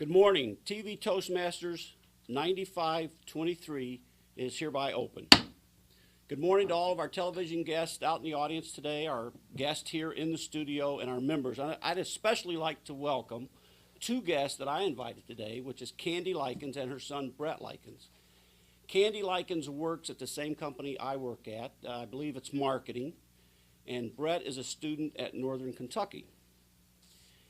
Good morning. TV Toastmasters 9523 is hereby open. Good morning to all of our television guests out in the audience today, our guests here in the studio, and our members. I'd especially like to welcome two guests that I invited today, which is Candy Likens and her son Brett Likens. Candy Likens works at the same company I work at. I believe it's marketing. And Brett is a student at Northern Kentucky.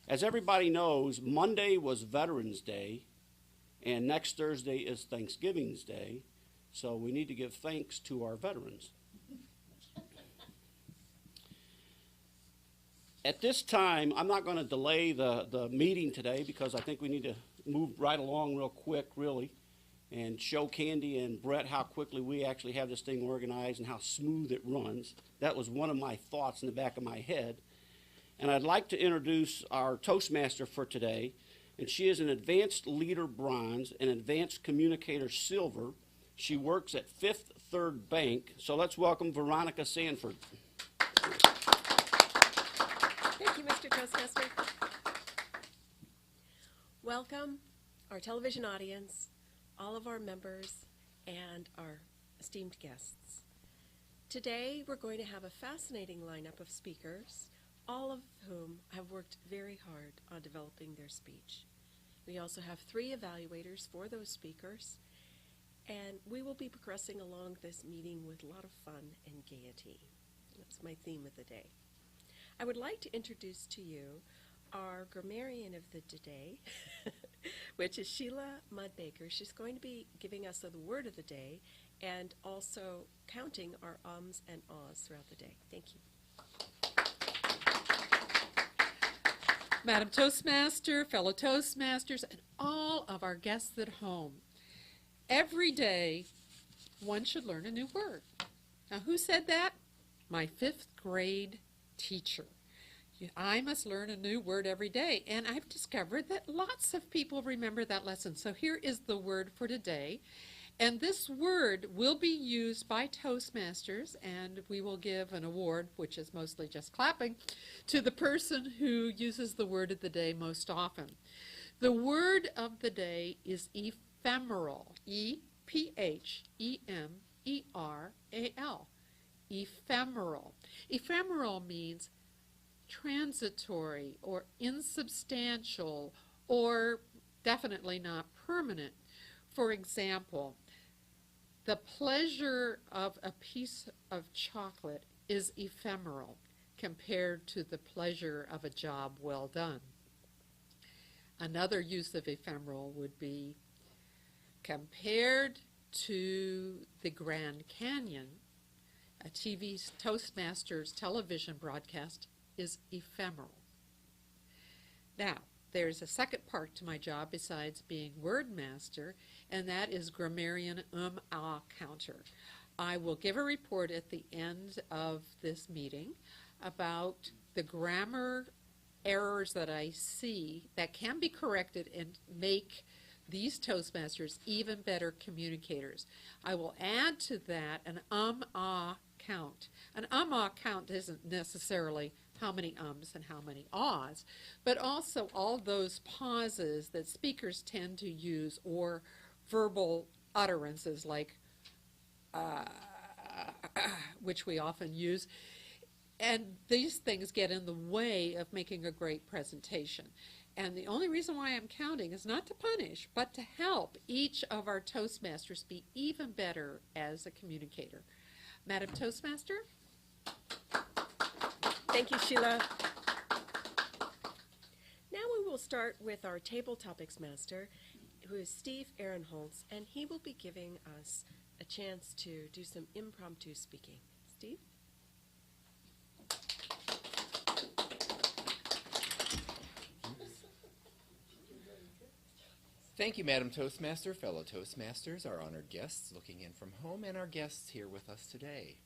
As everybody knows, Monday was Veterans Day, and next Thursday is Thanksgiving Day, so we need to give thanks to our veterans. At this time, I'm not going to delay the meeting today because I think we need to move right along real quick, really, and show Candy and Brett how quickly we actually have this thing organized and how smooth it runs. That was one of my thoughts in the back of my head. And I'd like to introduce our Toastmaster for today. And she is an Advanced Leader Bronze and Advanced Communicator Silver. She works at Fifth Third Bank. So let's welcome Veronica Sanford. Thank you, Mr. Toastmaster. Welcome, our television audience, all of our members, and our esteemed guests. Today, we're going to have a fascinating lineup of speakers, all of whom have worked very hard on developing their speech. We also have 3 evaluators for those speakers, and we will be progressing along this meeting with a lot of fun and gaiety. That's my theme of the day. I would like to introduce to you our grammarian of the day, which is Sheila Mudbaker. She's going to be giving us the word of the day and also counting our ums and ahs throughout the day. Thank you. Madam Toastmaster, fellow Toastmasters, and all of our guests at home. Every day, one should learn a new word. Now, who said that? My 5th grade teacher. I must learn a new word every day, and I've discovered that lots of people remember that lesson. So here is the word for today. And this word will be used by Toastmasters, and we will give an award, which is mostly just clapping, to the person who uses the word of the day most often. The word of the day is ephemeral, E-P-H-E-M-E-R-A-L, ephemeral. Ephemeral means transitory or insubstantial or definitely not permanent. For example, the pleasure of a piece of chocolate is ephemeral compared to the pleasure of a job well done. Another use of ephemeral would be compared to the Grand Canyon, a TV Toastmasters television broadcast is ephemeral. Now, there's a second part to my job besides being word master, and that is grammarian ah counter. I will give a report at the end of this meeting about the grammar errors that I see that can be corrected and make these Toastmasters even better communicators. I will add to that an ah count. An ah count isn't necessarily how many ums and how many ahs, but also all those pauses that speakers tend to use or verbal utterances like which we often use. And these things get in the way of making a great presentation. And the only reason why I'm counting is not to punish, but to help each of our Toastmasters be even better as a communicator. Madam Toastmaster? Thank you, Sheila. Now we will start with our Tabletopics master, who is Steve Ahrenholz, and he will be giving us a chance to do some impromptu speaking. Steve? Thank you, Madam Toastmaster, fellow Toastmasters, our honored guests looking in from home, and our guests here with us today.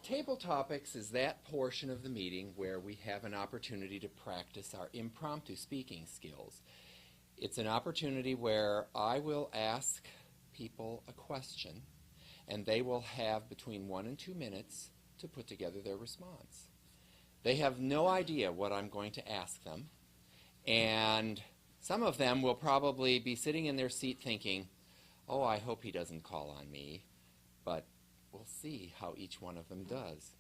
Tabletopics is that portion of the meeting where we have an opportunity to practice our impromptu speaking skills. It's an opportunity where I will ask people a question, and they will have between 1 and 2 minutes to put together their response. They have no idea what I'm going to ask them, And some of them will probably be sitting in their seat thinking, oh, I hope he doesn't call on me, but we'll see how each one of them does.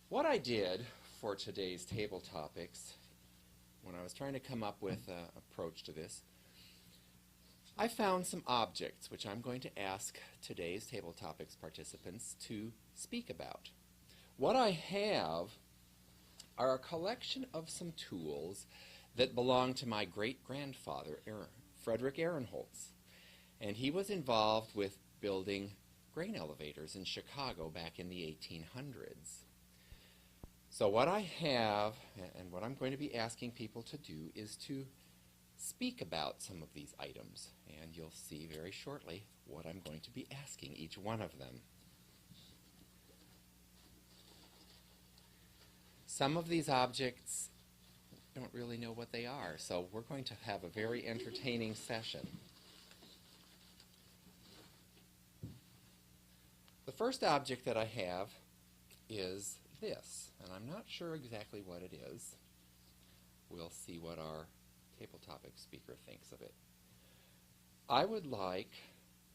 What I did for today's table topics, when I was trying to come up with an approach to this, I found some objects which I'm going to ask today's table topics participants to speak about. What I have are a collection of some tools that belong to my great-grandfather, Frederick Ahrenholz. And he was involved with building grain elevators in Chicago back in the 1800s. So what I have, and what I'm going to be asking people to do, is to speak about some of these items. And you'll see very shortly what I'm going to be asking each one of them. Some of these objects don't really know what they are, so we're going to have a very entertaining session. The first object that I have is this, and I'm not sure exactly what it is. We'll see what our table topic speaker thinks of it. I would like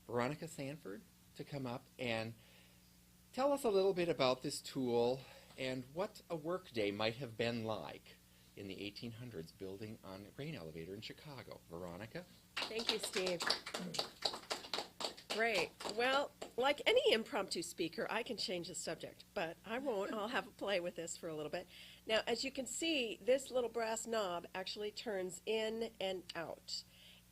Veronica Sanford to come up and tell us a little bit about this tool and what a workday might have been like in the 1800s building on a grain elevator in Chicago. Veronica? Thank you, Steve. Great. Well, like any impromptu speaker, I can change the subject, but I won't. I'll have a play with this for a little bit. Now, as you can see, this little brass knob actually turns in and out.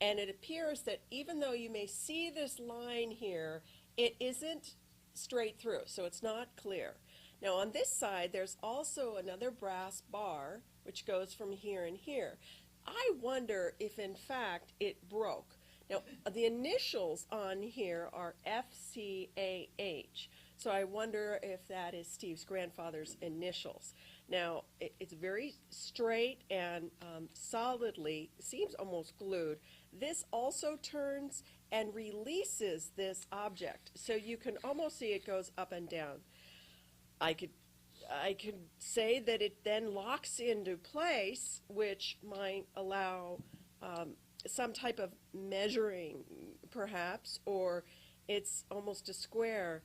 And it appears that even though you may see this line here, it isn't straight through, so it's not clear. Now, on this side, there's also another brass bar, which goes from here and here. I wonder if, in fact, it broke. Now, the initials on here are FCAH, so I wonder if that is Steve's grandfather's initials. Now, it's very straight and solidly, seems almost glued. This also turns and releases this object, so you can almost see it goes up and down. I could say that it then locks into place, which might allow some type of measuring, perhaps, or it's almost a square.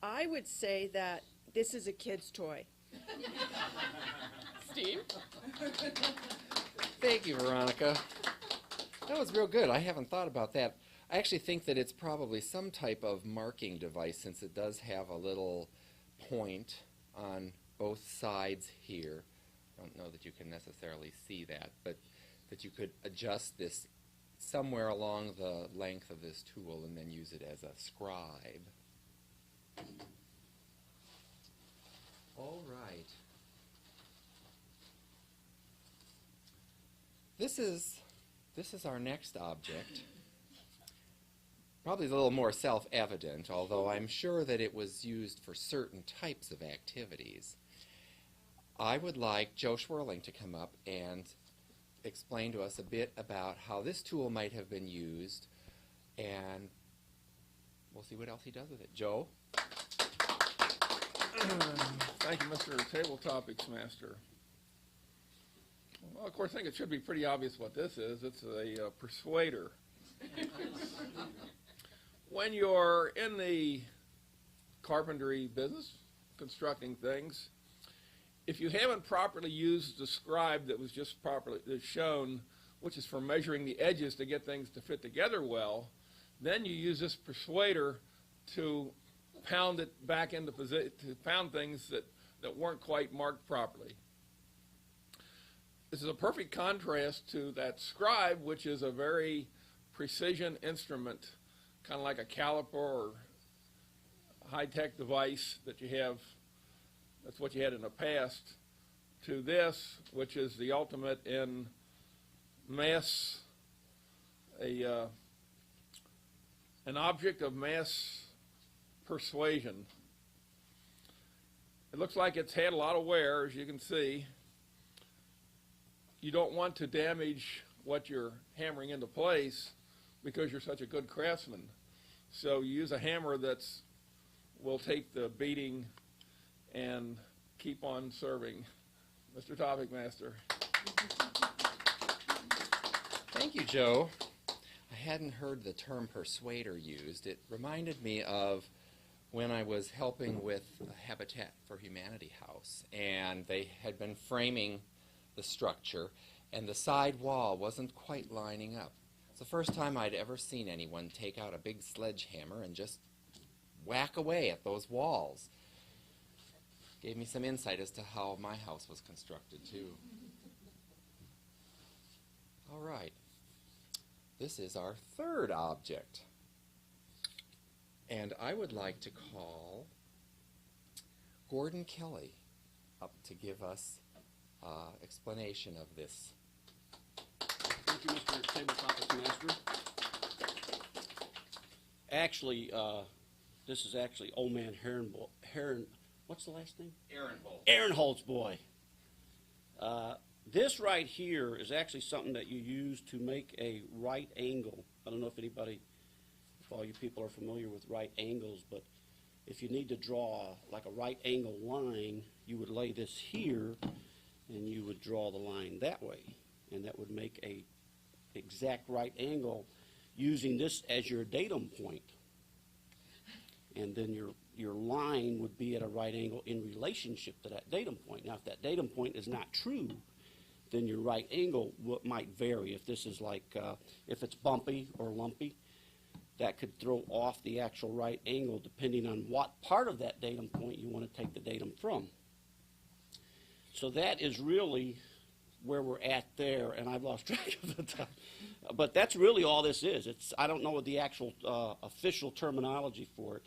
I would say that this is a kid's toy. Steve? Thank you, Veronica. That was real good. I haven't thought about that. I actually think that it's probably some type of marking device, since it does have a little point on both sides here. I don't know that you can necessarily see that, but that you could adjust this somewhere along the length of this tool and then use it as a scribe. All right. This is our next object. Probably a little more self-evident, although I'm sure that it was used for certain types of activities. I would like Joe Schwerling to come up and explain to us a bit about how this tool might have been used, and we'll see what else he does with it. Joe? Thank you, Mr. Tabletopics Master. Well, of course, I think it should be pretty obvious what this is. It's a persuader. When you're in the carpentry business, constructing things, if you haven't properly used the scribe that was just properly shown, which is for measuring the edges to get things to fit together well, then you use this persuader to pound it back into position, to pound things that weren't quite marked properly. This is a perfect contrast to that scribe, which is a very precision instrument, kind of like a caliper or high-tech device that you have. That's what you had in the past, to this, which is the ultimate in mass, an object of mass persuasion. It looks like it's had a lot of wear, as you can see. You don't want to damage what you're hammering into place because you're such a good craftsman. So you use a hammer that's will take the beating and keep on serving. Mr. Topic Master. Thank you, Joe. I hadn't heard the term persuader used. It reminded me of when I was helping with a Habitat for Humanity house, and they had been framing the structure, and the side wall wasn't quite lining up. It's the first time I'd ever seen anyone take out a big sledgehammer and just whack away at those walls. Gave me some insight as to how my house was constructed, too. All right. This is our third object. And I would like to call Gordon Kelly up to give us explanation of this. Thank you, Mr. Tabletopics Master. Actually, this is actually old man what's the last name? Ahrenholz boy. This right here is actually something that you use to make a right angle. I don't know if all you people are familiar with right angles, but if you need to draw like a right angle line, you would lay this here and you would draw the line that way, and that would make a exact right angle using this as your datum point. And then your line would be at a right angle in relationship to that datum point. Now, if that datum point is not true, then your right angle might vary. If this is like, if it's bumpy or lumpy, that could throw off the actual right angle depending on what part of that datum point you want to take the datum from. So that is really where we're at there, and I've lost track of the time. But that's really all this is. I don't know what the actual official terminology for it,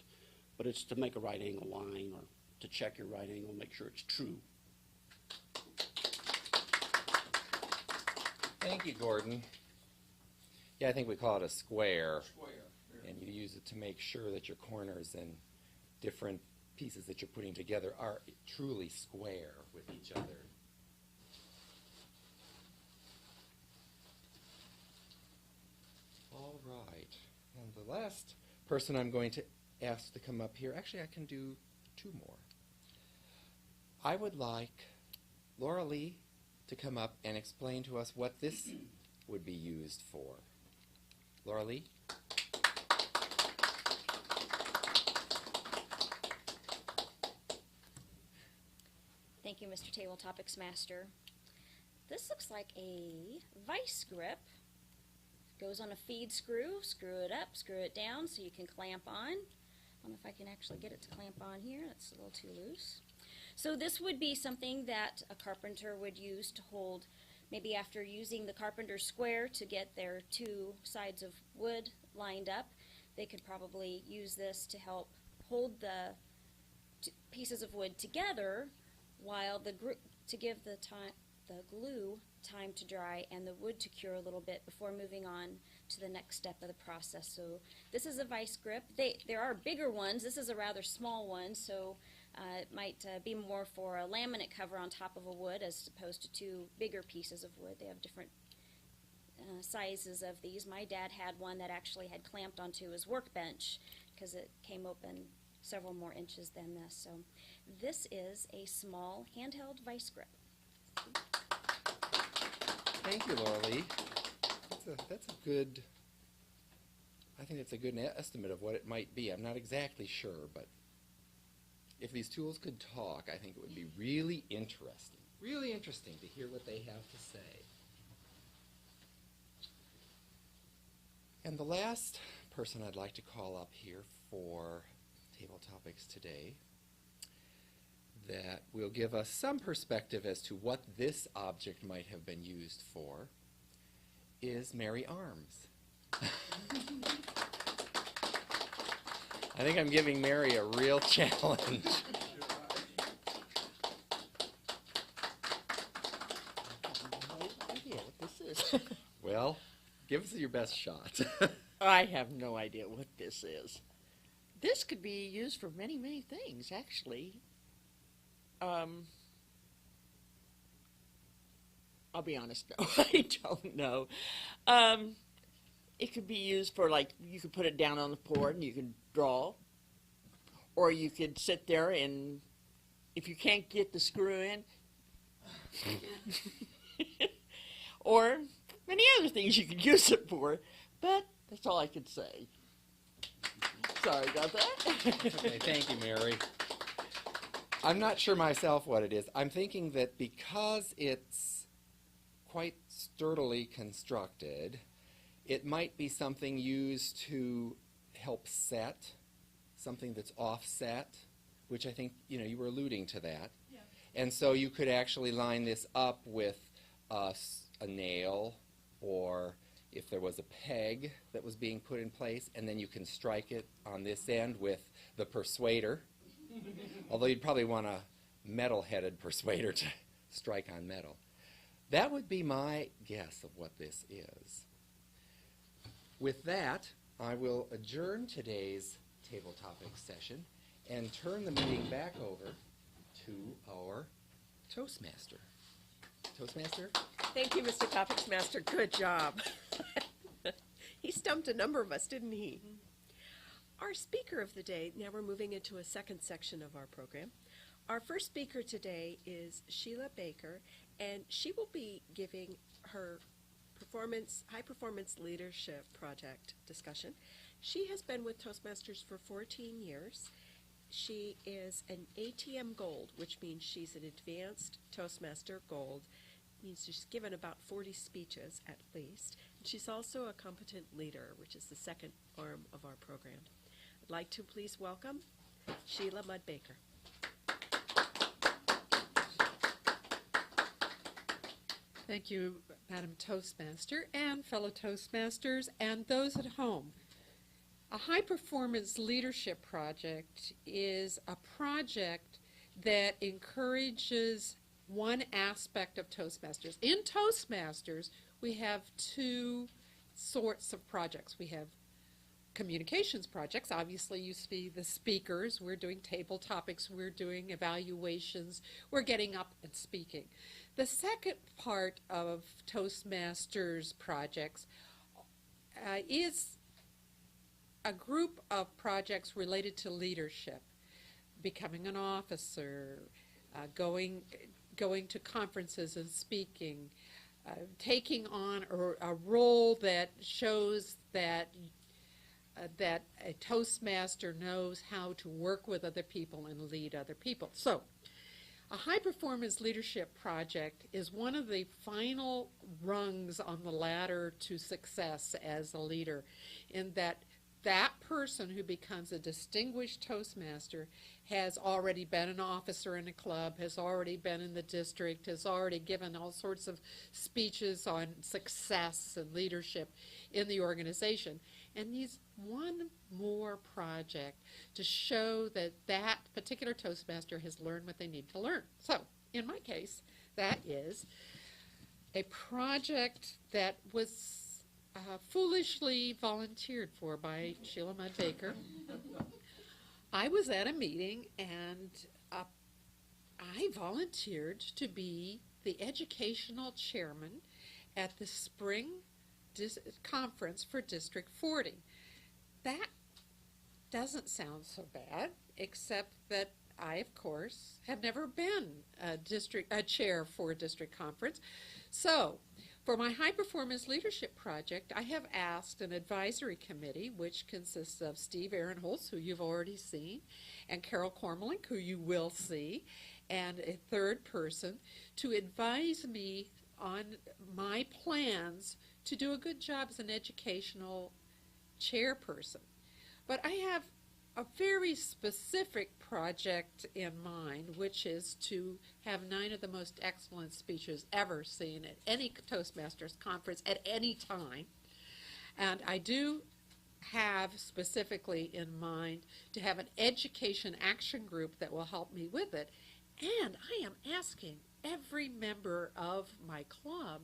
but it's to make a right angle line or to check your right angle, make sure it's true. Thank you, Gordon. Yeah, I think we call it a square. And you use it to make sure that your corners and different pieces that you're putting together are truly square with each other. All right. And the last person I'm going to ask to come up here, actually I can do two more. I would like Laura Lee to come up and explain to us what this would be used for. Laura Lee? Thank you, Mr. Tabletopics Master. This looks like a vice grip. Goes on a feed screw, screw it up, screw it down so you can clamp on. I don't know if I can actually get it to clamp on here. That's a little too loose. So this would be something that a carpenter would use to hold, maybe after using the carpenter's square to get their two sides of wood lined up, they could probably use this to help hold the pieces of wood together while to give the glue time to dry and the wood to cure a little bit before moving on to the next step of the process. So this is a vice grip. There are bigger ones. This is a rather small one, so it might be more for a laminate cover on top of a wood as opposed to two bigger pieces of wood. They have different sizes of these. My dad had one that actually had clamped onto his workbench because it came open several more inches than this. So this is a small handheld vice grip. Thank you, Laura Lee. That's a good, I think that's a good estimate of what it might be. I'm not exactly sure, but if these tools could talk, I think it would be really interesting to hear what they have to say. And the last person I'd like to call up here for Tabletopics today that will give us some perspective as to what this object might have been used for is Mary Arms. I think I'm giving Mary a real challenge. No idea what this is. Well, give us your best shot. I have no idea what this is. This could be used for many, many things, actually. I'll be honest, no, I don't know. It could be used for, like, you could put it down on the board and you could draw. Or you could sit there and, if you can't get the screw in, or many other things you could use it for, but that's all I could say. Sorry about that. Okay, thank you, Mary. I'm not sure myself what it is. I'm thinking that because it's quite sturdily constructed, it might be something used to help set, something that's offset, which I think, you were alluding to that. Yeah. And so you could actually line this up with a nail, or if there was a peg that was being put in place, and then you can strike it on this end with the persuader. Although you'd probably want a metal-headed persuader to strike on metal. That would be my guess of what this is. With that, I will adjourn today's Tabletopics session and turn the meeting back over to our Toastmaster. Toastmaster? Thank you, Mr. Topics Master. Good job. He stumped a number of us, didn't he? Our speaker of the day, now we're moving into a second section of our program. Our first speaker today is Sheila Baker, and she will be giving her high performance leadership project discussion. She has been with Toastmasters for 14 years. She is an ATM Gold, which means she's an advanced Toastmaster Gold. It means she's given about 40 speeches at least. And she's also a competent leader, which is the second arm of our program. I'd like to please welcome Sheila Mudd Baker. Thank you, Madam Toastmaster and fellow Toastmasters and those at home. A high-performance leadership project is a project that encourages one aspect of Toastmasters. In Toastmasters, we have two sorts of projects. We have communications projects. Obviously, you see the speakers. We're doing table topics. We're doing evaluations. We're getting up and speaking. The second part of Toastmasters projects is a group of projects related to leadership, becoming an officer, going to conferences and speaking, taking on a role that shows that a Toastmaster knows how to work with other people and lead other people. So, a high-performance leadership project is one of the final rungs on the ladder to success as a leader, in that person who becomes a distinguished Toastmaster has already been an officer in a club, has already been in the district, has already given all sorts of speeches on success and leadership in the organization, and needs one more project to show that that particular Toastmaster has learned what they need to learn. So, in my case, that is a project that was foolishly volunteered for by Sheila Mudd Baker. I was at a meeting and I volunteered to be the educational chairman at the spring conference for District 40. That doesn't sound so bad, except that I, of course, have never been a chair for a district conference. So, for my high-performance leadership project, I have asked an advisory committee, which consists of Steve Ahrenholz, who you've already seen, and Carol Kormelink, who you will see, and a third person, to advise me on my plans to do a good job as an educational chairperson. But I have a very specific project in mind, which is to have 9 of the most excellent speeches ever seen at any Toastmasters conference at any time. And I do have specifically in mind to have an education action group that will help me with it. And I am asking every member of my club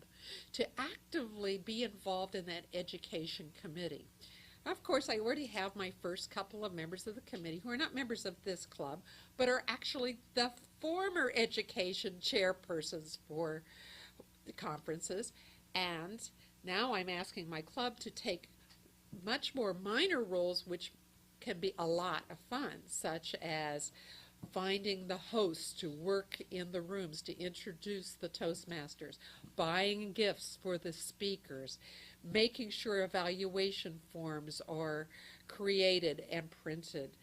to actively be involved in that education committee. Of course, I already have my first couple of members of the committee who are not members of this club, but are actually the former education chairpersons for the conferences. And now I'm asking my club to take much more minor roles, which can be a lot of fun, such as finding the hosts to work in the rooms to introduce the Toastmasters, buying gifts for the speakers, making sure evaluation forms are created and printed.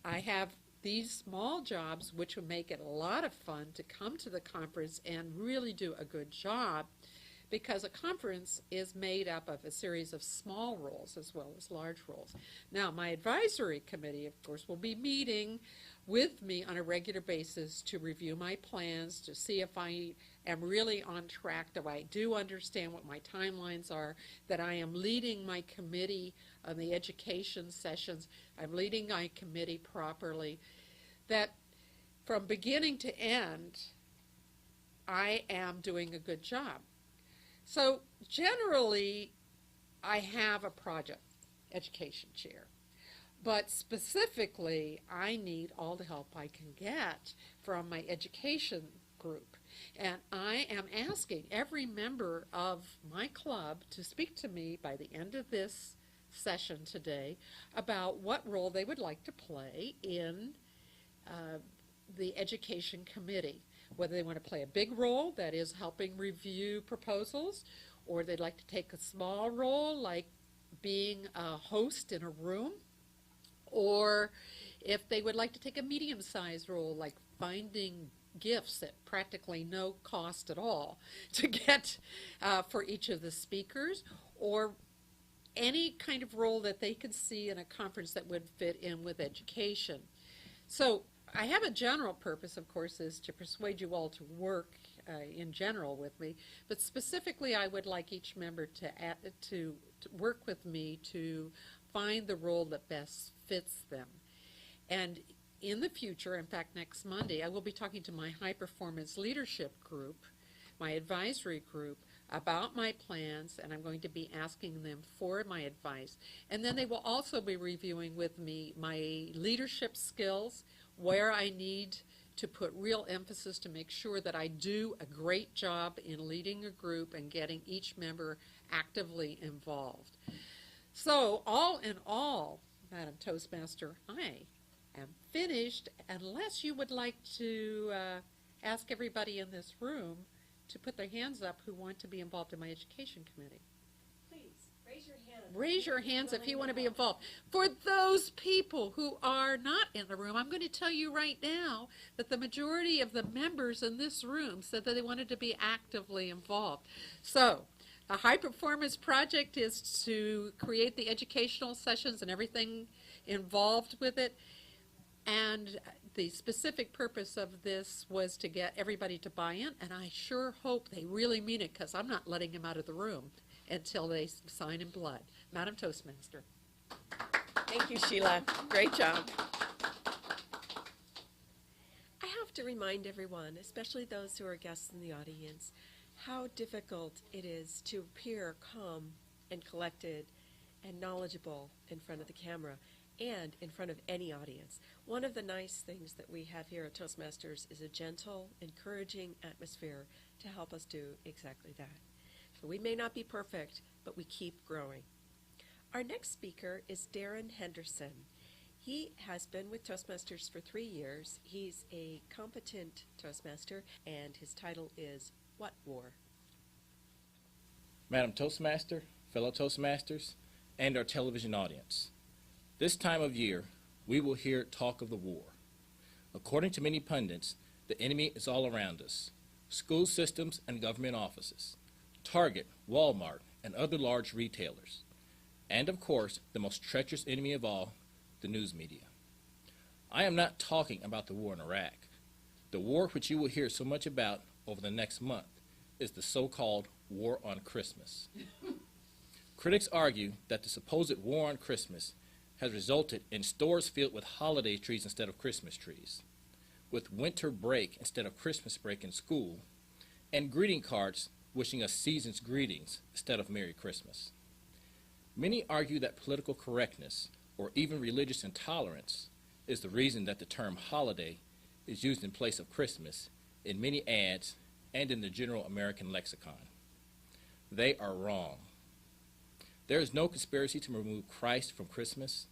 I have these small jobs which will make it a lot of fun to come to the conference and really do a good job, because a conference is made up of a series of small roles as well as large roles. Now, my advisory committee, of course, will be meeting with me on a regular basis to review my plans, to see if I am really on track, that I do understand what my timelines are, that I am leading my committee on the education sessions, I'm leading my committee properly, that from beginning to end, I am doing a good job. So generally, I have a project education chair. But specifically, I need all the help I can get from my education group. And I am asking every member of my club to speak to me by the end of this session today about what role they would like to play in the education committee. Whether they want to play a big role, that is helping review proposals, or they'd like to take a small role like being a host in a room, or if they would like to take a medium-sized role like finding gifts at practically no cost at all to get for each of the speakers, or any kind of role that they could see in a conference that would fit in with education. So I have a general purpose, of course, is to persuade you all to work in general with me, but specifically I would like each member to work with me to find the role that best fits them. And in the future, in fact next Monday, I will be talking to my high performance leadership group, my advisory group, about my plans, and I'm going to be asking them for my advice. And then they will also be reviewing with me my leadership skills, where I need to put real emphasis to make sure that I do a great job in leading a group and getting each member actively involved. So all in all, Madam Toastmaster, I am finished, unless you would like to ask everybody in this room to put their hands up who want to be involved in my education committee. Please, raise your hand. Raise your hands if you want to be involved. For those people who are not in the room, I'm going to tell you right now that the majority of the members in this room said that they wanted to be actively involved. So, a high performance project is to create the educational sessions and everything involved with it. And the specific purpose of this was to get everybody to buy in, and I sure hope they really mean it, because I'm not letting them out of the room until they sign in blood. Madam Toastmaster. Thank you, Sheila. Great job. I have to remind everyone, especially those who are guests in the audience, how difficult it is to appear calm and collected and knowledgeable in front of the camera and in front of any audience. One of the nice things that we have here at Toastmasters is a gentle, encouraging atmosphere to help us do exactly that. So we may not be perfect, but we keep growing. Our next speaker is Darren Henderson. He has been with Toastmasters for 3 years. He's a competent Toastmaster, and his title is What War? Madam Toastmaster, fellow Toastmasters, and our television audience. This time of year, we will hear talk of the war. According to many pundits, the enemy is all around us. School systems and government offices, Target, Walmart, and other large retailers. And of course, the most treacherous enemy of all, the news media. I am not talking about the war in Iraq. The war which you will hear so much about over the next month is the so-called war on Christmas. Critics argue that the supposed war on Christmas has resulted in stores filled with holiday trees instead of Christmas trees, with winter break instead of Christmas break in school, and greeting cards wishing us season's greetings instead of Merry Christmas. Many argue that political correctness, or even religious intolerance, is the reason that the term holiday is used in place of Christmas in many ads and in the general American lexicon. They are wrong. There is no conspiracy to remove Christ from Christmas.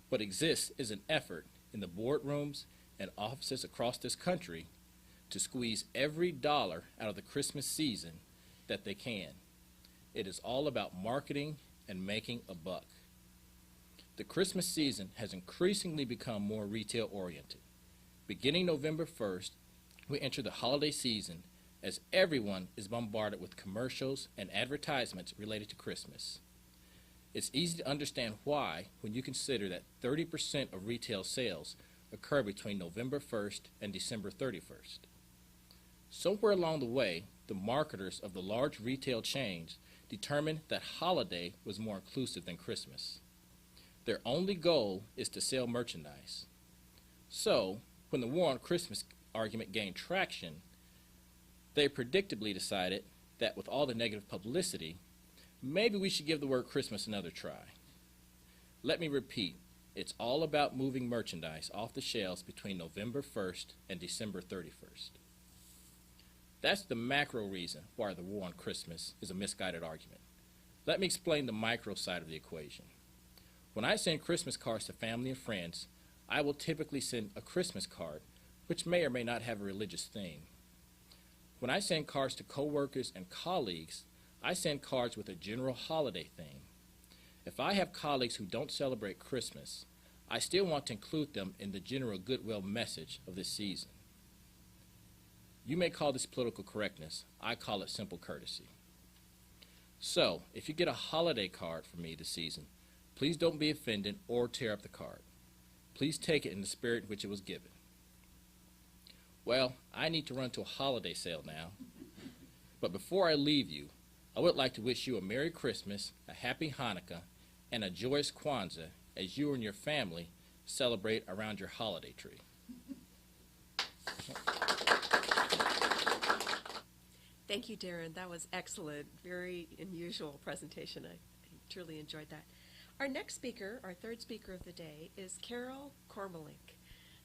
What exists is an effort in the boardrooms and offices across this country to squeeze every dollar out of the Christmas season that they can. It is all about marketing and making a buck. The Christmas season has increasingly become more retail oriented. Beginning November 1st, we enter the holiday season as everyone is bombarded with commercials and advertisements related to Christmas. It's easy to understand why when you consider that 30% of retail sales occur between November 1st and December 31st. Somewhere along the way, the marketers of the large retail chains determined that holiday was more inclusive than Christmas. Their only goal is to sell merchandise. So, when the war on Christmas argument gained traction, they predictably decided that with all the negative publicity, maybe we should give the word Christmas another try. Let me repeat, it's all about moving merchandise off the shelves between November 1st and December 31st. That's the macro reason why the war on Christmas is a misguided argument. Let me explain the micro side of the equation. When I send Christmas cards to family and friends, I will typically send a Christmas card, which may or may not have a religious theme. When I send cards to coworkers and colleagues, I send cards with a general holiday theme. If I have colleagues who don't celebrate Christmas, I still want to include them in the general goodwill message of this season. You may call this political correctness. I call it simple courtesy. So, if you get a holiday card from me this season, please don't be offended or tear up the card. Please take it in the spirit in which it was given. Well, I need to run to a holiday sale now. But before I leave you, I would like to wish you a Merry Christmas, a Happy Hanukkah, and a joyous Kwanzaa as you and your family celebrate around your holiday tree. Thank you, Darren. That was excellent. Very unusual presentation. I truly enjoyed that. Our next speaker, our third speaker of the day, is Kormelink,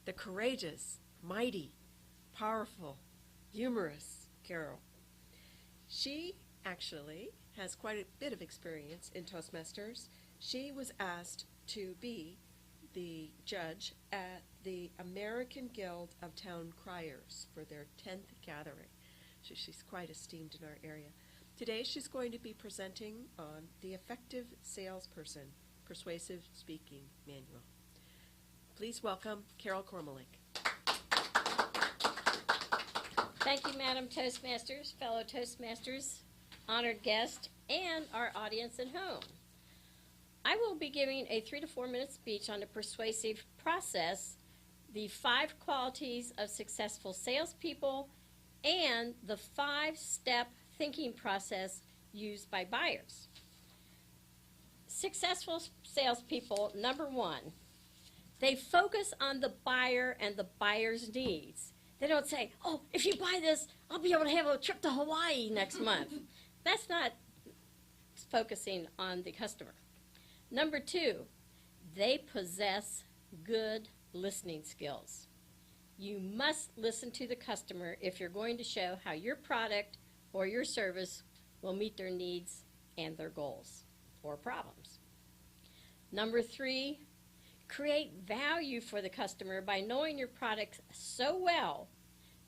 the courageous, mighty, powerful, humorous Carol. She actually has quite a bit of experience in Toastmasters. She was asked to be the judge at the American Guild of Town Criers for their 10th gathering. So she's quite esteemed in our area. Today she's going to be presenting on the Effective Salesperson Persuasive Speaking Manual. Please welcome Carol Kormelink. Thank you, Madam Toastmasters, fellow Toastmasters, honored guest, and our audience at home. I will be giving a 3 to 4 minute speech on the persuasive process, the 5 qualities of successful salespeople, and the 5-step thinking process used by buyers. Successful salespeople, number 1, they focus on the buyer and the buyer's needs. They don't say, oh, if you buy this, I'll be able to have a trip to Hawaii next month. That's not focusing on the customer. Number 2, they possess good listening skills. You must listen to the customer if you're going to show how your product or your service will meet their needs and their goals or problems. Number 3, create value for the customer by knowing your product so well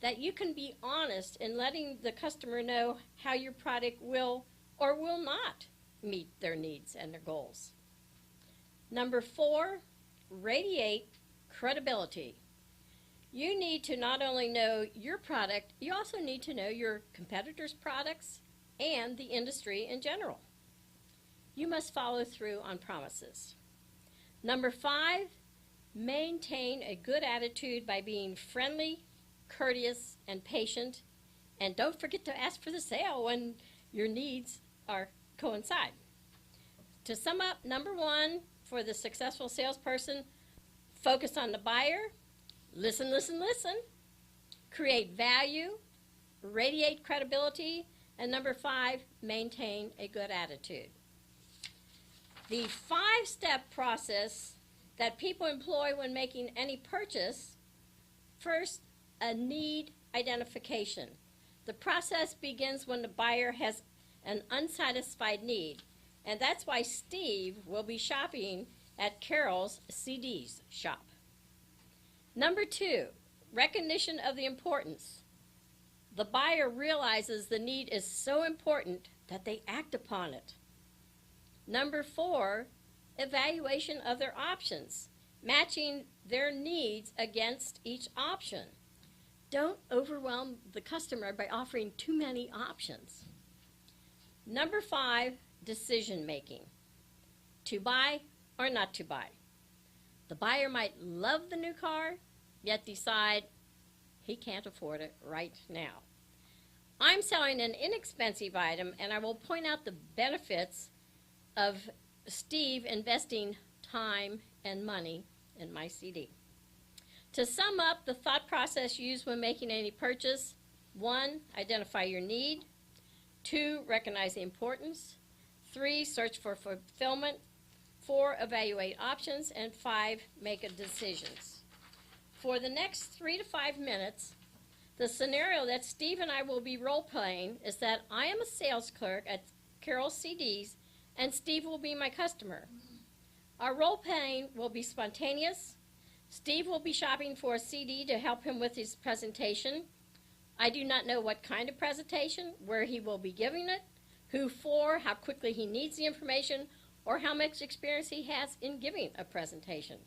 that you can be honest in letting the customer know how your product will or will not meet their needs and their goals. Number 4, radiate credibility. You need to not only know your product, you also need to know your competitors' products and the industry in general. You must follow through on promises. Number 5, maintain a good attitude by being friendly, courteous, and patient. And don't forget to ask for the sale when your needs coincide. To sum up, number 1, for the successful salesperson, focus on the buyer, listen, listen, listen, create value, radiate credibility, and number 5, maintain a good attitude. The 5-step process that people employ when making any purchase, first, a need identification. The process begins when the buyer has an unsatisfied need, and that's why Steve will be shopping at Carol's CDs shop. Number 2, recognition of the importance. The buyer realizes the need is so important that they act upon it. Number 4, evaluation of their options, matching their needs against each option. Don't overwhelm the customer by offering too many options. Number 5, decision making. To buy or not to buy. The buyer might love the new car, yet decide he can't afford it right now. I'm selling an inexpensive item, and I will point out the benefits of Steve investing time and money in my CD. To sum up the thought process used when making any purchase: 1, identify your need. 2, recognize the importance. 3, search for fulfillment. 4, evaluate options. And 5, make a decisions. For the next 3 to 5 minutes, the scenario that Steve and I will be role-playing is that I am a sales clerk at Carol's CDs, and Steve will be my customer. Our role-playing will be spontaneous. Steve will be shopping for a CD to help him with his presentation. I do not know what kind of presentation, where he will be giving it, who for, how quickly he needs the information, or how much experience he has in giving a presentation.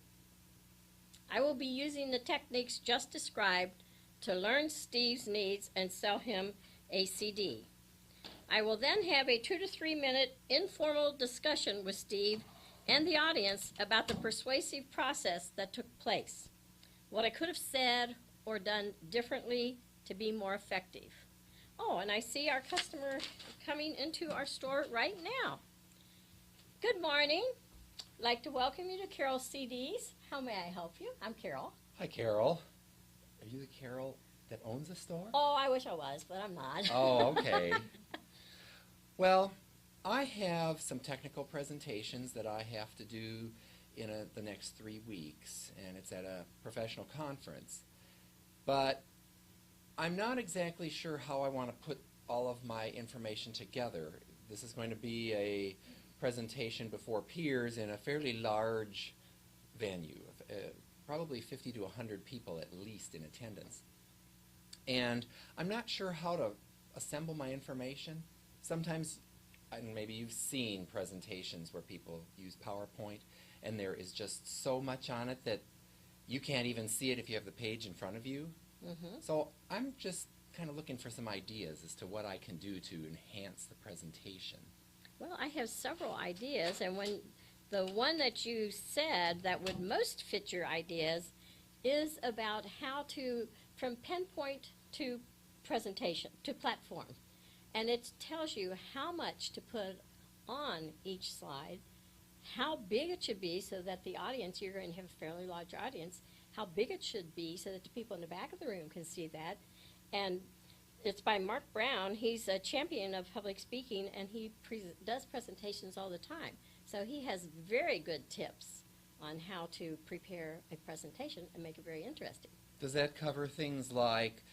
I will be using the techniques just described to learn Steve's needs and sell him a CD. I will then have a 2 to 3 minute informal discussion with Steve and the audience about the persuasive process that took place, what I could have said or done differently to be more effective. Oh, and I see our customer coming into our store right now. Good morning. I'd like to welcome you to Carol's CDs. How may I help you? I'm Carol. Hi, Carol. Are you the Carol that owns the store? Oh, I wish I was, but I'm not. Oh, okay. Well, I have some technical presentations that I have to do in the next 3 weeks, and it's at a professional conference. But I'm not exactly sure how I want to put all of my information together. This is going to be a presentation before peers in a fairly large venue, probably 50 to 100 people at least in attendance. And I'm not sure how to assemble my information. Sometimes, and maybe you've seen presentations where people use PowerPoint, and there is just so much on it that you can't even see it if you have the page in front of you. Mm-hmm. So I'm just kind of looking for some ideas as to what I can do to enhance the presentation. Well, I have several ideas, and when the one that you said that would most fit your ideas is about how to, from pinpoint to presentation, to platform. And it tells you how much to put on each slide, how big it should be so that the audience, you're going to have a fairly large audience, how big it should be so that the people in the back of the room can see that. And it's by Mark Brown. He's a champion of public speaking, and he does presentations all the time. So he has very good tips on how to prepare a presentation and make it very interesting. Does that cover things like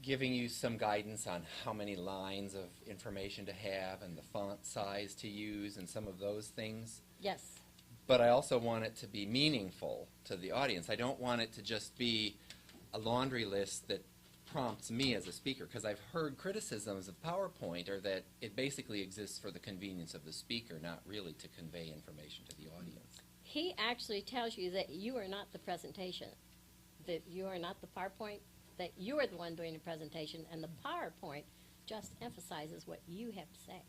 giving you some guidance on how many lines of information to have and the font size to use and some of those things? Yes. But I also want it to be meaningful to the audience. I don't want it to just be a laundry list that prompts me as a speaker, because I've heard criticisms of PowerPoint are that it basically exists for the convenience of the speaker, not really to convey information to the audience. He actually tells you that you are not the presentation, that you are not the PowerPoint, that you are the one doing the presentation, and the PowerPoint just emphasizes what you have to say.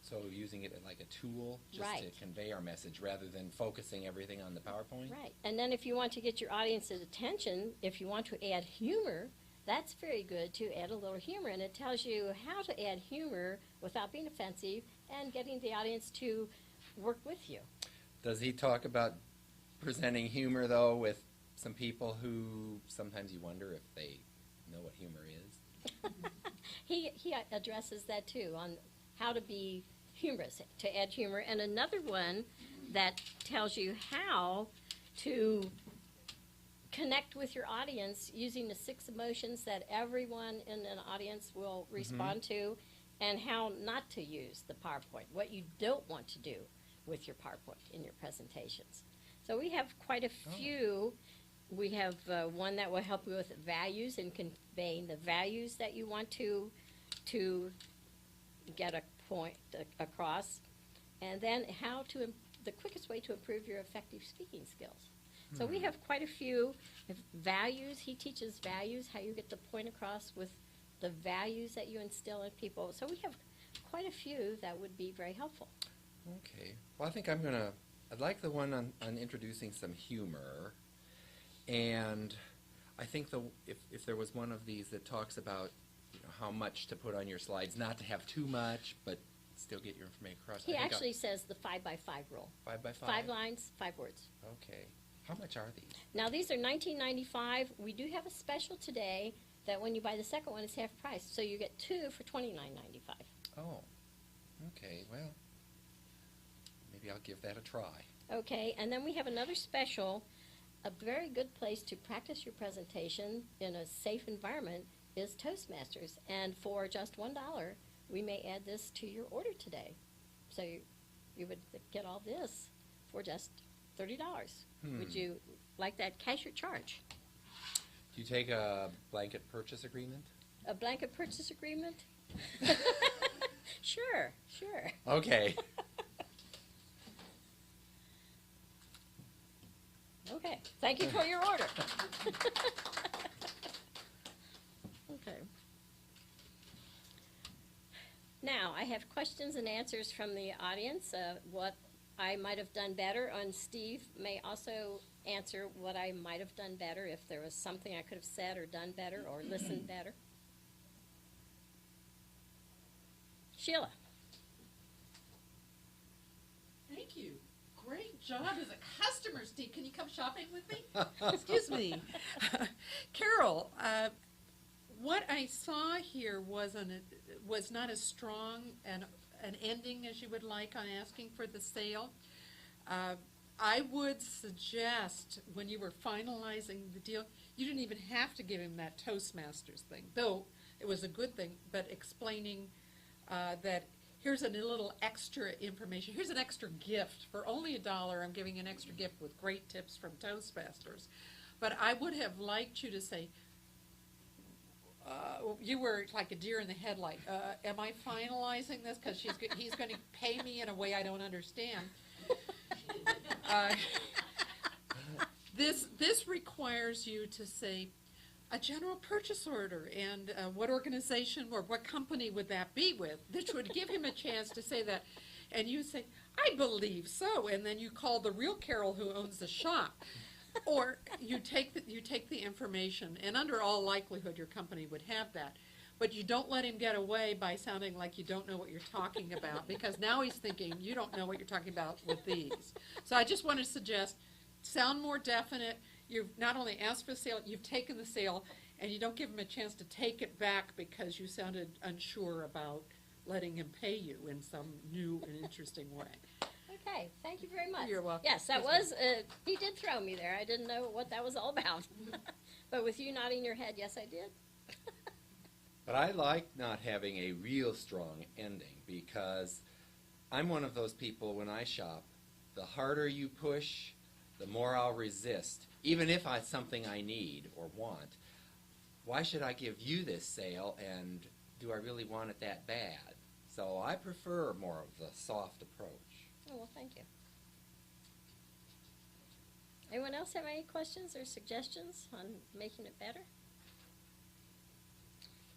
So using it like a tool just Right. to convey our message rather than focusing everything on the PowerPoint? Right. And then if you want to get your audience's attention, if you want to add humor, that's very good to add a little humor. And it tells you how to add humor without being offensive and getting the audience to work with you. Does he talk about presenting humor, though, with some people who sometimes you wonder if they know what humor is? He addresses that too, on how to be humorous, to add humor. And another one that tells you how to connect with your audience using the 6 emotions that everyone in an audience will respond to, and how not to use the PowerPoint, what you don't want to do with your PowerPoint in your presentations. So we have quite a few we have one that will help you with values and conveying the values that you want to get a point across, and then the quickest way to improve your effective speaking skills. So we have quite a few values. He teaches values, how you get the point across with the values that you instill in people. So we have quite a few that would be very helpful. Okay. Well, I think I'd like the one on introducing some humor. And I think if there was one of these that talks about how much to put on your slides, not to have too much, but still get your information across. He actually says the 5x5 rule. 5x5? 5 lines, 5 words. Okay. How much are these? Now these are $19.95. We do have a special today that when you buy the second one, it's half price. So you get 2 for $29.95. Oh. Okay. Well, maybe I'll give that a try. Okay, and then we have another special. A very good place to practice your presentation in a safe environment is Toastmasters. And for just $1, we may add this to your order today. So you would get all this for just $30. Would you like that cash or charge? Do you take a blanket purchase agreement? A blanket purchase agreement? Sure. Okay. Okay, thank you for your order. Okay. Now, I have questions and answers from the audience, what I might have done better, and Steve may also answer what I might have done better if there was something I could have said or done better or listened better. Sheila. Thank you. Great job as a customer, Steve. Can you come shopping with me? Excuse me. Carol, what I saw here was not as strong an ending as you would like on asking for the sale. I would suggest when you were finalizing the deal, you didn't even have to give him that Toastmasters thing, though it was a good thing, but explaining that here's a little extra information. Here's an extra gift. For only $1, I'm giving an extra gift with great tips from Toastmasters. But I would have liked you to say, you were like a deer in the headlight. Am I finalizing this? Because he's going to pay me in a way I don't understand. This requires you to say a general purchase order and what organization or what company would that be with? This would give him a chance to say that. And you say, I believe so. And then you call the real Carol who owns the shop. Or you take the information, and under all likelihood your company would have that. But you don't let him get away by sounding like you don't know what you're talking about, because now he's thinking you don't know what you're talking about with these. So I just want to suggest, sound more definite. You've not only asked for the sale, you've taken the sale, and you don't give him a chance to take it back because you sounded unsure about letting him pay you in some new and interesting way. Okay, thank you very much. You're welcome. Yes, that was, he did throw me there. I didn't know what that was all about. But with you nodding your head, yes, I did. But I like not having a real strong ending, because I'm one of those people when I shop, the harder you push, the more I'll resist. Even if it's something I need or want, why should I give you this sale, and do I really want it that bad? So I prefer more of the soft approach. Oh, well, thank you. Anyone else have any questions or suggestions on making it better?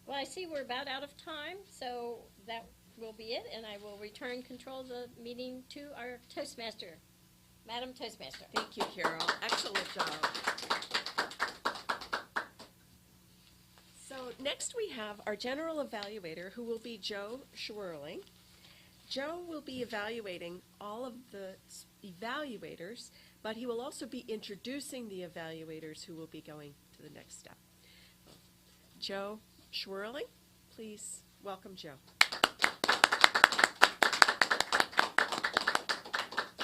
Well, I see we're about out of time, so that will be it, and I will return control of the meeting to our Toastmaster, Madam Toastmaster. Thank you, Carol. Excellent job. So next we have our general evaluator, who will be Joe Schwerling. Joe will be evaluating all of the evaluators, but he will also be introducing the evaluators who will be going to the next step. Joe Schwerling, please welcome Joe.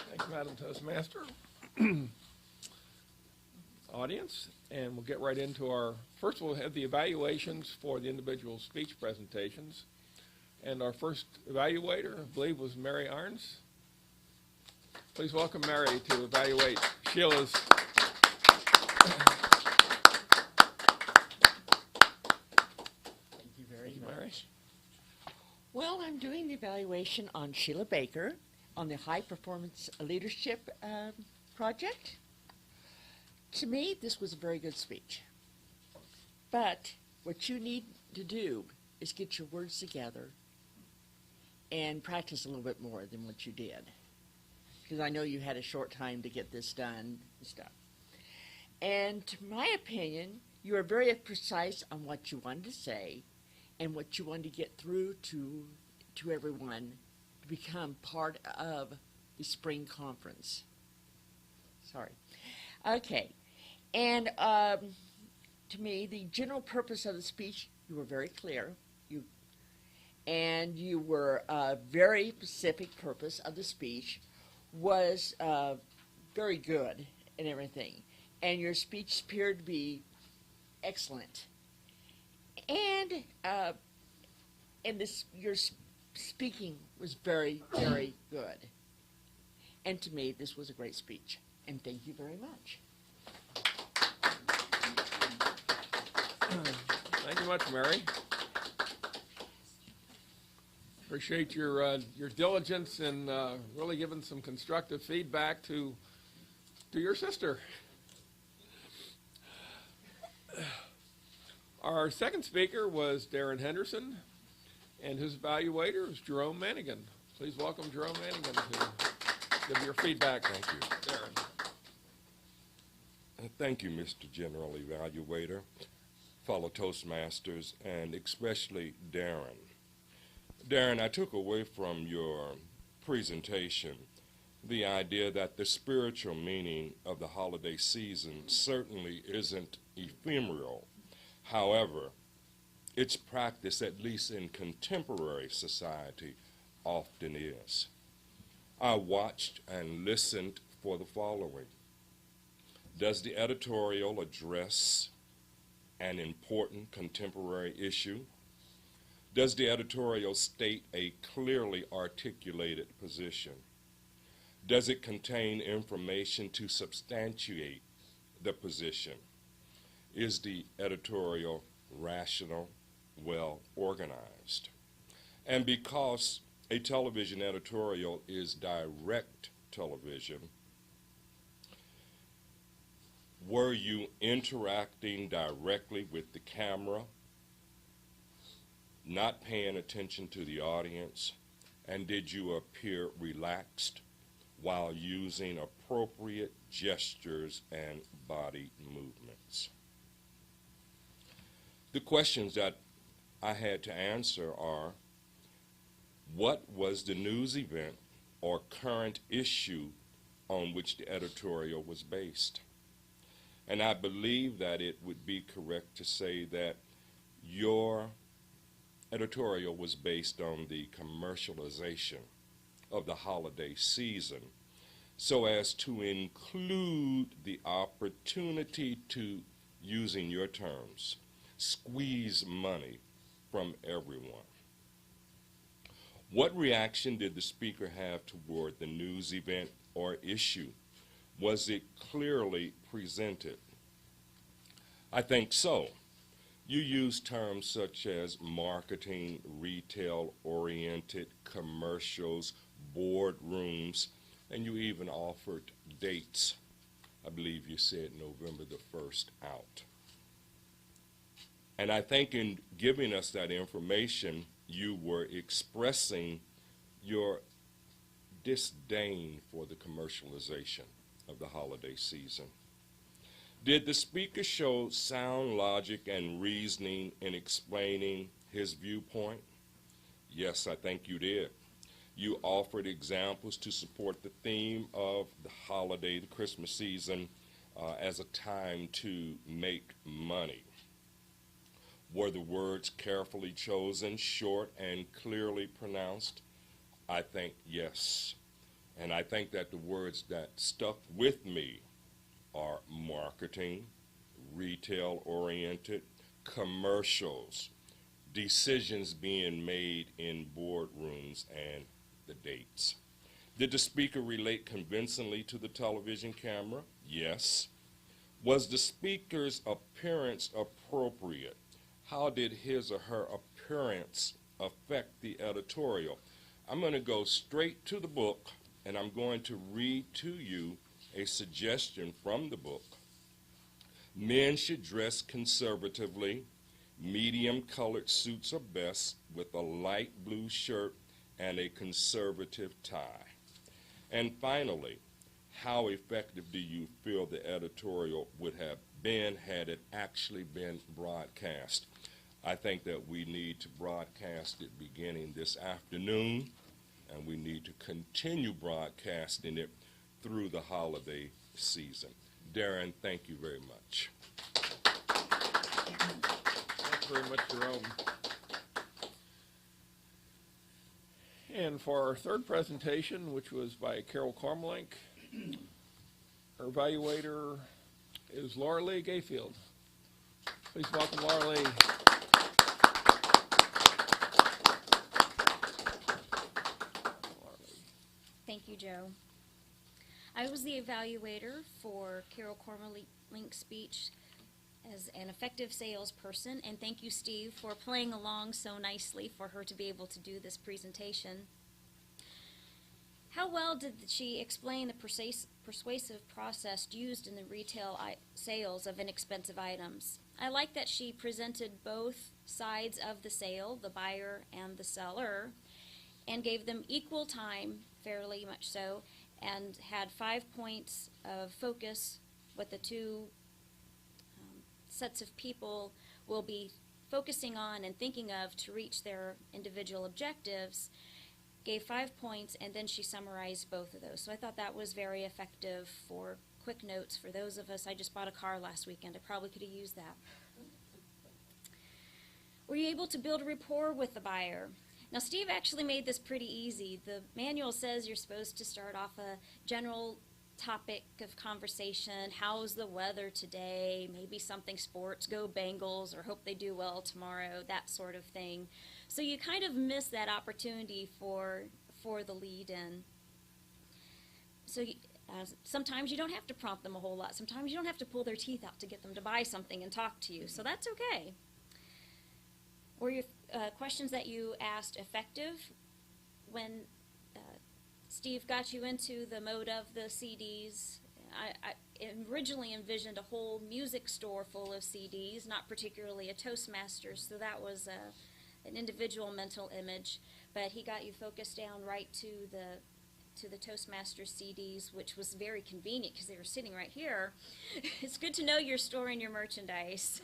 Thanks, Madam Toastmaster. Audience, and we'll get right into our, first we'll have the evaluations for the individual speech presentations. And our first evaluator, I believe, was Mary Ahrenholz. Please welcome Mary to evaluate Sheila's evaluation on Sheila Baker on the High Performance Leadership Project. To me, this was a very good speech. But what you need to do is get your words together and practice a little bit more than what you did. Because I know you had a short time to get this done and stuff. And to my opinion, you were very precise on what you wanted to say and what you wanted to get through to everyone to become part of the spring conference. Sorry. Okay. And to me, the general purpose of the speech, you were very clear. You were very specific purpose of the speech was very good and everything. And your speech appeared to be excellent. And your speaking was very, very good. And to me, this was a great speech. And thank you very much. Thank you much, Mary. Appreciate your diligence in really giving some constructive feedback to your sister. Our second speaker was Darren Henderson, and his evaluator is Jerome Manigan. Please welcome Jerome Manigan to give your feedback. Thank you. Darren. Thank you, Mr. General Evaluator, fellow Toastmasters, and especially Darren. Darren, I took away from your presentation the idea that the spiritual meaning of the holiday season certainly isn't ephemeral. However, its practice, at least in contemporary society, often is. I watched and listened for the following. Does the editorial address an important contemporary issue? Does the editorial state a clearly articulated position? Does it contain information to substantiate the position? Is the editorial rational, well organized? And because a television editorial is direct television, were you interacting directly with the camera, not paying attention to the audience, and did you appear relaxed while using appropriate gestures and body movements? The questions that I had to answer are, what was the news event or current issue on which the editorial was based? And I believe that it would be correct to say that your editorial was based on the commercialization of the holiday season, so as to include the opportunity to, using your terms, squeeze money from everyone. What reaction did the speaker have toward the news event or issue? Was it clearly presented? I think so. You used terms such as marketing, retail-oriented, commercials, boardrooms, and you even offered dates. I believe you said November the 1st out. And I think in giving us that information, you were expressing your disdain for the commercialization of the holiday season. Did the speaker show sound logic and reasoning in explaining his viewpoint? Yes, I think you did. You offered examples to support the theme of the holiday, the Christmas season, as a time to make money. Were the words carefully chosen, short and clearly pronounced? I think yes. And I think that the words that stuck with me are marketing, retail-oriented, commercials, decisions being made in boardrooms, and the dates. Did the speaker relate convincingly to the television camera? Yes. Was the speaker's appearance appropriate? How did his or her appearance affect the editorial? I'm going to go straight to the book, and I'm going to read to you a suggestion from the book. Men should dress conservatively. Medium-colored suits are best, with a light blue shirt and a conservative tie. And finally, how effective do you feel the editorial would have been had it actually been broadcast? I think that we need to broadcast it beginning this afternoon, and we need to continue broadcasting it through the holiday season. Darren, thank you very much. Thanks very much, Jerome. And for our third presentation, which was by Kormelink, our evaluator is Laura Lee Gayfield. Please welcome Laura Lee. Thank you, Joe. I was the evaluator for Kormelink's speech as an effective salesperson, and thank you, Steve, for playing along so nicely for her to be able to do this presentation. How well did she explain the persuasive process used in the retail sales of inexpensive items? I like that she presented both sides of the sale, the buyer and the seller, and gave them equal time, fairly much so, and had 5 points of focus, what the two sets of people will be focusing on and thinking of to reach their individual objectives. Gave 5 points, and then she summarized both of those. So I thought that was very effective for quick notes for those of us. I just bought a car last weekend. I probably could have used that. Were you able to build a rapport with the buyer? Now, Steve actually made this pretty easy. The manual says you're supposed to start off a general topic of conversation. How's the weather today? Maybe something sports, go Bengals, or hope they do well tomorrow, that sort of thing. So you kind of miss that opportunity for the lead-in. So sometimes you don't have to prompt them a whole lot. Sometimes you don't have to pull their teeth out to get them to buy something and talk to you. So that's okay. Were your questions that you asked effective? When Steve got you into the mode of the CDs, I originally envisioned a whole music store full of CDs, not particularly a Toastmasters, so that was an individual mental image, but he got you focused down right to the Toastmasters CDs, which was very convenient because they were sitting right here. It's good to know you're storing your merchandise.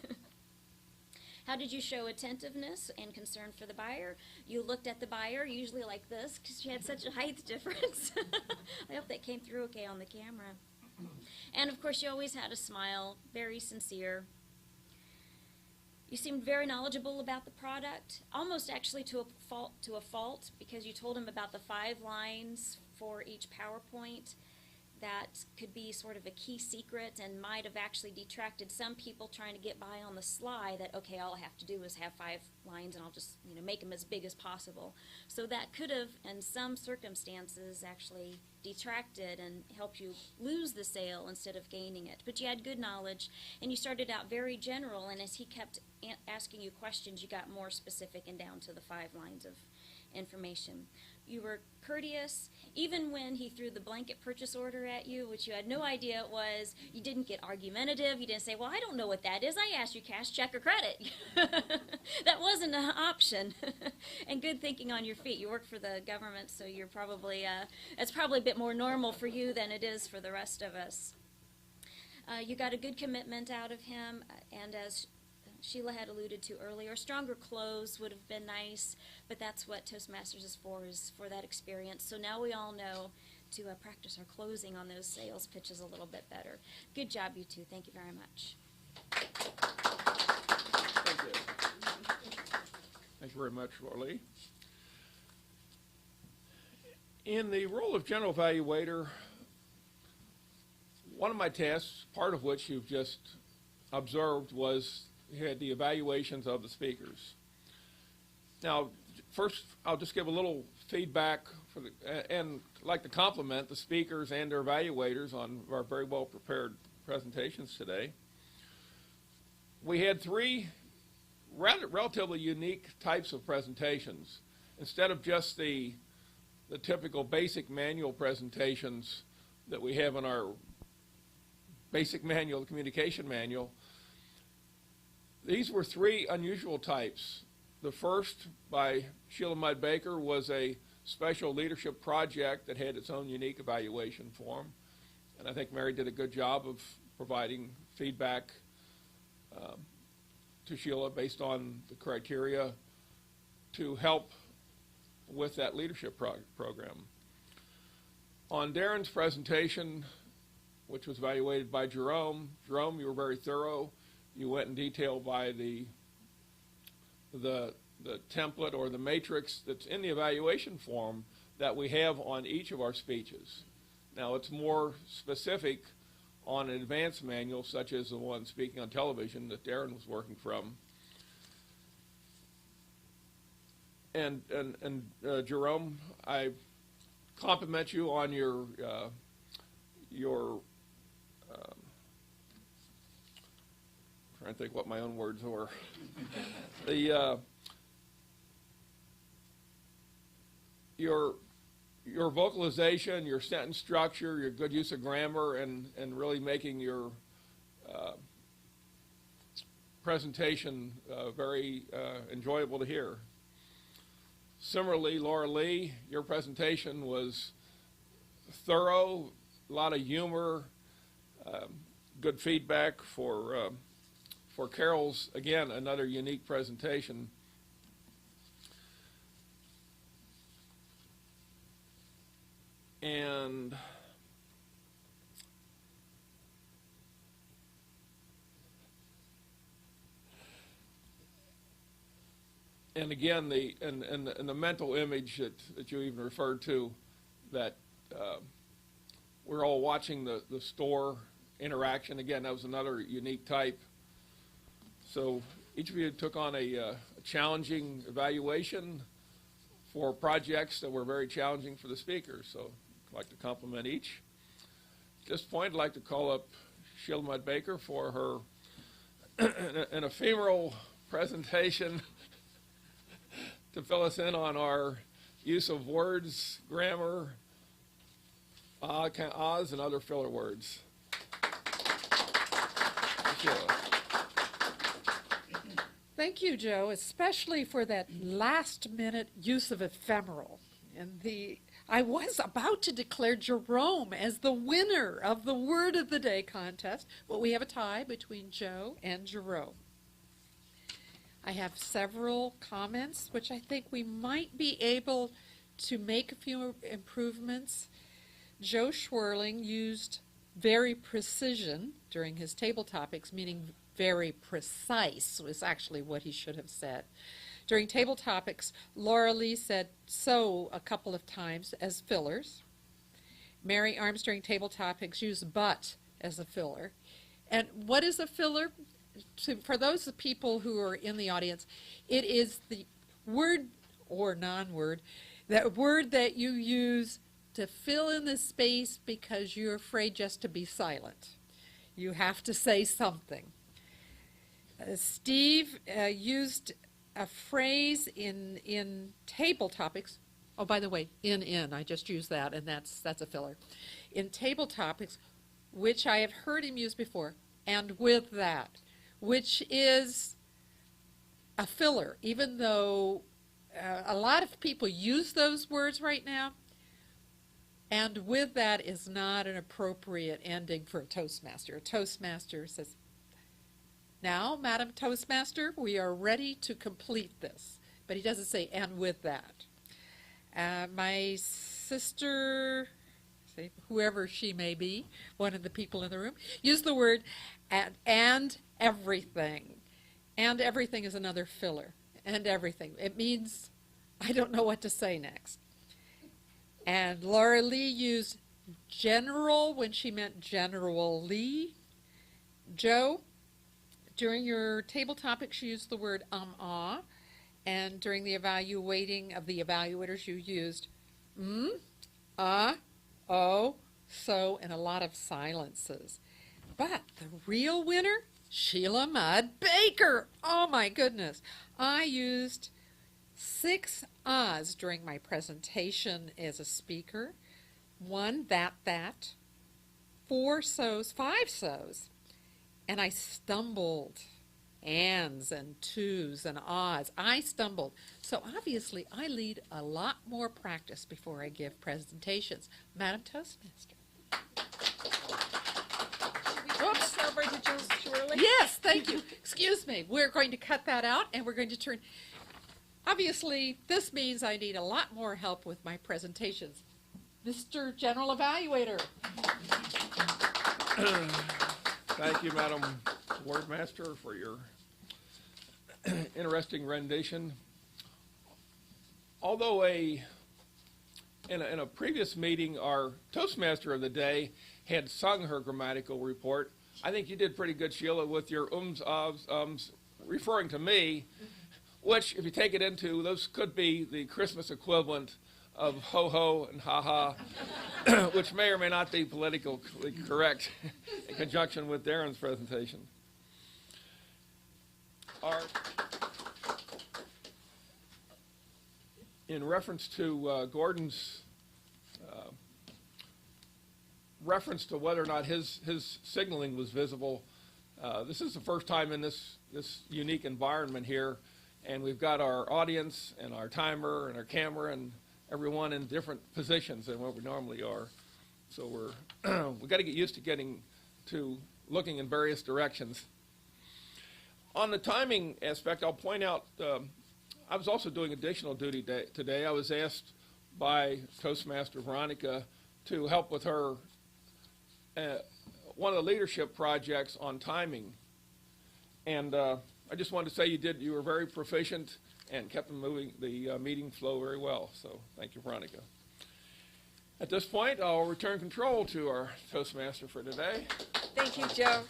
How did you show attentiveness and concern for the buyer? You looked at the buyer, usually like this, because you had such a height difference. I hope that came through okay on the camera. And of course, you always had a smile, very sincere. You seemed very knowledgeable about the product, almost actually to a fault, because you told him about the 5 lines for each PowerPoint. That could be sort of a key secret and might have actually detracted some people trying to get by on the sly that, okay, all I have to do is have 5 lines and I'll just make them as big as possible. So that could have, in some circumstances, actually detracted and helped you lose the sale instead of gaining it. But you had good knowledge, and you started out very general, and as he kept asking you questions, you got more specific and down to the 5 lines of information. You were courteous, even when he threw the blanket purchase order at you, which you had no idea it was. You didn't get argumentative. You didn't say, well, I don't know what that is. I asked you cash, check, or credit. That wasn't an option. And good thinking on your feet. You work for the government, so you're probably, it's probably a bit more normal for you than it is for the rest of us. You got a good commitment out of him, and as Sheila had alluded to earlier, stronger close would have been nice, but that's what Toastmasters is for that experience. So now we all know to practice our closing on those sales pitches a little bit better. Good job, you two. Thank you very much. Thank you. Thank you very much, Laura Lee. In the role of general evaluator, one of my tasks, part of which you've just observed, was you had the evaluations of the speakers. Now, first, I'll just give a little feedback and like to compliment the speakers and their evaluators on our very well prepared presentations today. We had 3 relatively unique types of presentations. Instead of just the the typical basic manual presentations that we have in our basic manual, the communication manual. These were three unusual types. The first, by Sheila Mudd Baker, was a special leadership project that had its own unique evaluation form. And I think Mary did a good job of providing feedback to Sheila based on the criteria to help with that leadership program. On Darren's presentation, which was evaluated by Jerome, you were very thorough. You went in detail by the template or the matrix that's in the evaluation form that we have on each of our speeches. Now, it's more specific on an advanced manual, such as the one speaking on television that Darren was working from. And Jerome, I compliment you on your trying to think what my own words were. Your vocalization, your sentence structure, your good use of grammar, and really making your presentation very enjoyable to hear. Similarly, Laura Lee, your presentation was thorough, a lot of humor, good feedback for Carol's, again, another unique presentation. And again, the mental image that you even referred to, that we're all watching the store interaction. Again, that was another unique type. So each of you took on a challenging evaluation for projects that were very challenging for the speakers. So I'd like to compliment each. At this point, I'd like to call up Sheila Mudd Baker for her an ephemeral presentation to fill us in on our use of words, grammar, ahs, and other filler words. Sheila. Thank you, Joe, especially for that last-minute use of ephemeral. And I was about to declare Jerome as the winner of the Word of the Day contest, but we have a tie between Joe and Jerome. I have several comments, which I think we might be able to make a few improvements. Joe Schwerling used very precision during his table topics, meaning very precise was actually what he should have said. During table topics, Laura Lee said so a couple of times as fillers. Mary Arms during table topics used but as a filler. And what is a filler? For those people who are in the audience, it is the word or non-word, that word that you use to fill in the space because you're afraid just to be silent. You have to say something. Steve used a phrase in table topics. Oh, by the way, I just used that, and that's a filler. In table topics, which I have heard him use before, and with that, which is a filler, even though a lot of people use those words right now, and with that is not an appropriate ending for a Toastmaster. A Toastmaster says, now, Madam Toastmaster, we are ready to complete this. But he doesn't say, and with that. My sister, whoever she may be, one of the people in the room, used the word and everything. And everything is another filler. And everything. It means I don't know what to say next. And Laura Lee used general when she meant generally. Joe, during your table topics, you used the word and during the evaluating of the evaluators, you used oh, so, and a lot of silences. But the real winner, Sheila Mudd Baker. Oh my goodness. I used 6 ahs during my presentation as a speaker, 1 that, 4 so's, 5 so's, and I stumbled. Ands and twos and ahs. I stumbled. So obviously I need a lot more practice before I give presentations. Madam Toastmaster. Oops. Celebrate the Schwerling. Yes, thank you. Excuse me. We're going to cut that out and we're going to turn. Obviously, this means I need a lot more help with my presentations. Mr. General Evaluator. Thank you, Madam Wordmaster, for your interesting rendition. Although in a previous meeting, our Toastmaster of the day had sung her grammatical report, I think you did pretty good, Sheila, with your ahs, referring to me, which, if you take it into, those could be the Christmas equivalent of ho-ho and ha-ha, which may or may not be politically correct in conjunction with Darren's presentation. In reference to Gordon's reference to whether or not his signaling was visible, this is the first time in this unique environment here, and we've got our audience and our timer and our camera and everyone in different positions than what we normally are. So we've got to get used to getting to looking in various directions. On the timing aspect, I'll point out, I was also doing additional duty today. I was asked by Toastmaster Veronica to help with her one of the leadership projects on timing. And I just wanted to say you were very proficient and kept the meeting flow very well. So thank you, Veronica. At this point, I'll return control to our Toastmaster for today. Thank you, Joe.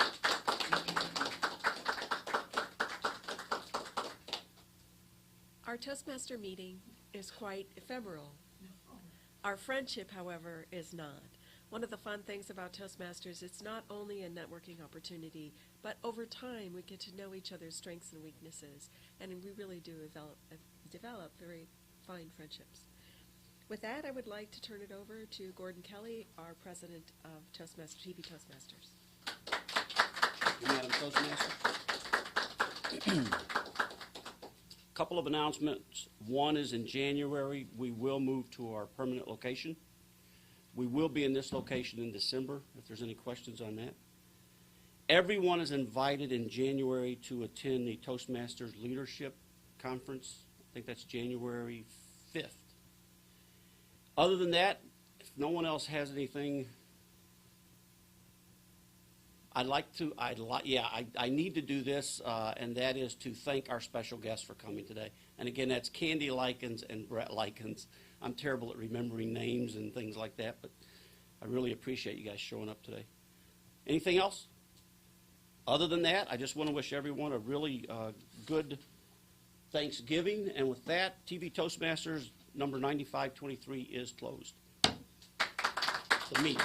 Our Toastmaster meeting is quite ephemeral. Our friendship, however, is not. One of the fun things about Toastmasters, it's not only a networking opportunity, but over time we get to know each other's strengths and weaknesses, and we really do develop very fine friendships. With that, I would like to turn it over to Gordon Kelly, our president of TV Toastmasters. Thank you, Madam Toastmaster. Couple of announcements. One is in January, we will move to our permanent location. We will be in this location in December, if there's any questions on that. Everyone is invited in January to attend the Toastmasters Leadership Conference. I think that's January 5th. Other than that, if no one else has anything, I need to do this, and that is to thank our special guests for coming today. And again, that's Candy Likens and Brett Likens. I'm terrible at remembering names and things like that, but I really appreciate you guys showing up today. Anything else? Other than that, I just want to wish everyone a really good Thanksgiving. And with that, TV Toastmasters number 9523 is closed. The meeting.